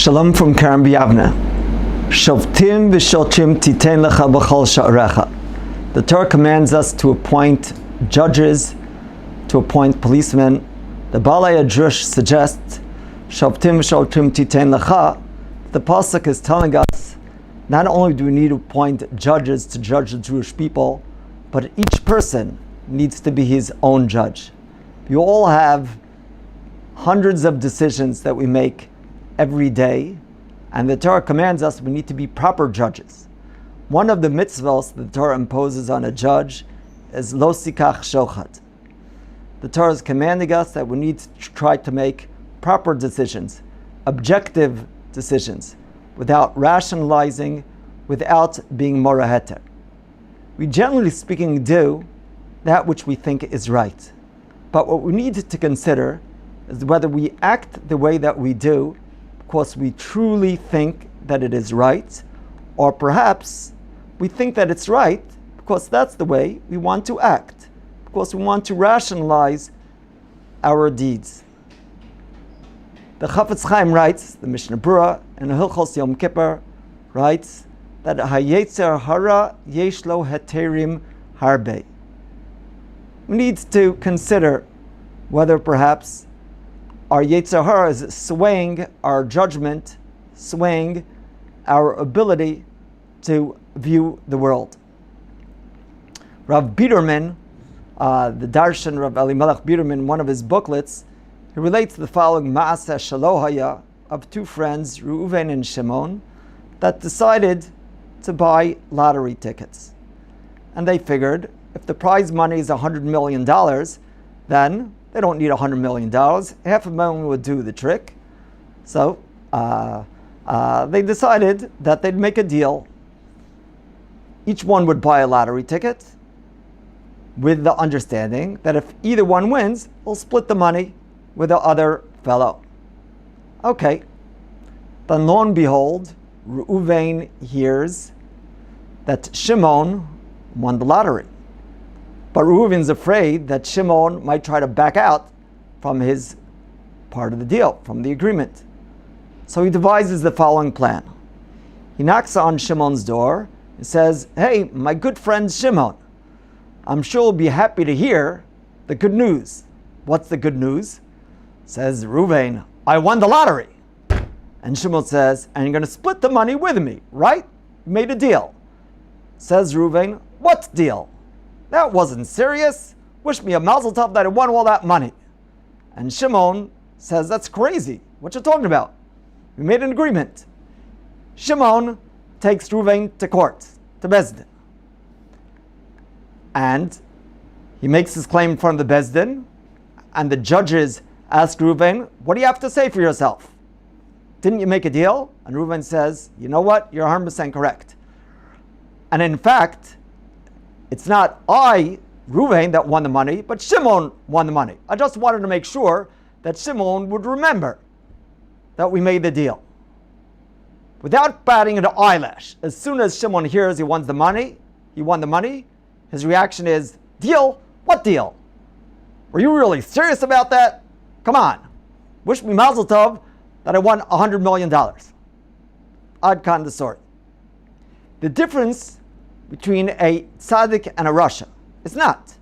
Shalom from Karen B'Yavne. Shoftim v'shotrim titein lecha b'chol sha'arecha. The Torah commands us to appoint judges, to appoint policemen. The Balei Drush suggests, Shoftim v'shotrim titein lecha. The pasuk is telling us, not only do we need to appoint judges to judge the Jewish people, but each person needs to be his own judge. You all have hundreds of decisions that we make every day, and the Torah commands us we need to be proper judges. One of the mitzvahs the Torah imposes on a judge is lo sikach shochat. The Torah is commanding us that we need to try to make proper decisions, objective decisions, without rationalizing, without being mora heter. We generally speaking do that which we think is right. But what we need to consider is whether we act the way that we do because we truly think that it is right, or perhaps we think that it's right because that's the way we want to act, because we want to rationalize our deeds. The Chafetz Chaim writes, the Mishnah Berurah in Hilchos Yom Kippur writes that hayetzer hara yesh lo heterim harbe. We need to consider whether perhaps our Yetzer Hara is swaying our judgment, swaying our ability to view the world. Rav Biderman, the Darshan Rav Elimelech Biderman, one of his booklets, he relates the following Ma'aseh Shalohaya of two friends, Reuven and Shimon, that decided to buy lottery tickets. And they figured if the prize money is $100 million, then they don't need $100 million. $500,000 would do the trick. So they decided that they'd make a deal. Each one would buy a lottery ticket with the understanding that if either one wins, we'll split the money with the other fellow. Okay. Then lo and behold, Reuven hears that Shimon won the lottery. But Reuven's afraid that Shimon might try to back out from his part of the deal, from the agreement. So he devises the following plan. He knocks on Shimon's door and says, "Hey, my good friend Shimon, I'm sure you'll be happy to hear the good news." What's the good news? Says Reuven, "I won the lottery." And Shimon says, "And you're going to split the money with me, right? You made a deal." Says Reuven, "What deal? That wasn't serious. Wish me a mazel tov that I won all that money." And Shimon says, "That's crazy. What you talking about? We made an agreement." Shimon takes Reuven to court, to Beis Din. And he makes his claim in front of the Beis Din, and the judges ask Reuven, "What do you have to say for yourself? Didn't you make a deal?" And Reuven says, "You know what? You're 100% correct. And in fact, it's not I, Reuven, that won the money, but Shimon won the money. I just wanted to make sure that Shimon would remember that we made the deal." Without batting an eyelash, as soon as Shimon hears he won the money, his reaction is, "Deal? What deal? Were you really serious about that? Come on. Wish me mazel tov that I won $100 million. Ad kan the story. The difference between a tzaddik and a rasha is not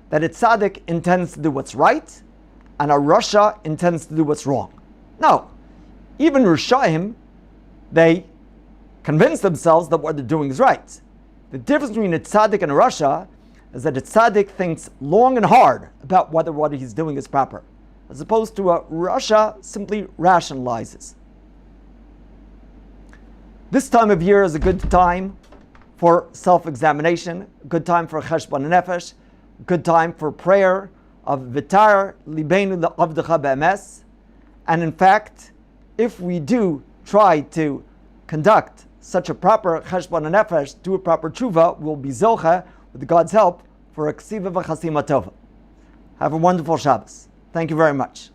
that a tzaddik intends to do what's right and a rasha intends to do what's wrong. No. Even Rishayim, they convince themselves that what they're doing is right. The difference between a tzaddik and a rasha is that a tzaddik thinks long and hard about whether what he's doing is proper, as opposed to a rasha simply rationalizes. This time of year is a good time for self-examination, a good time for cheshbon nefesh, a good time for prayer of vitar libeinu le'avdecha be'emes. And in fact, if we do try to conduct such a proper cheshbon nefesh, do a proper tshuva, we'll be zocha, with God's help, for a ksiva v'chasima tova. Have a wonderful Shabbos. Thank you very much.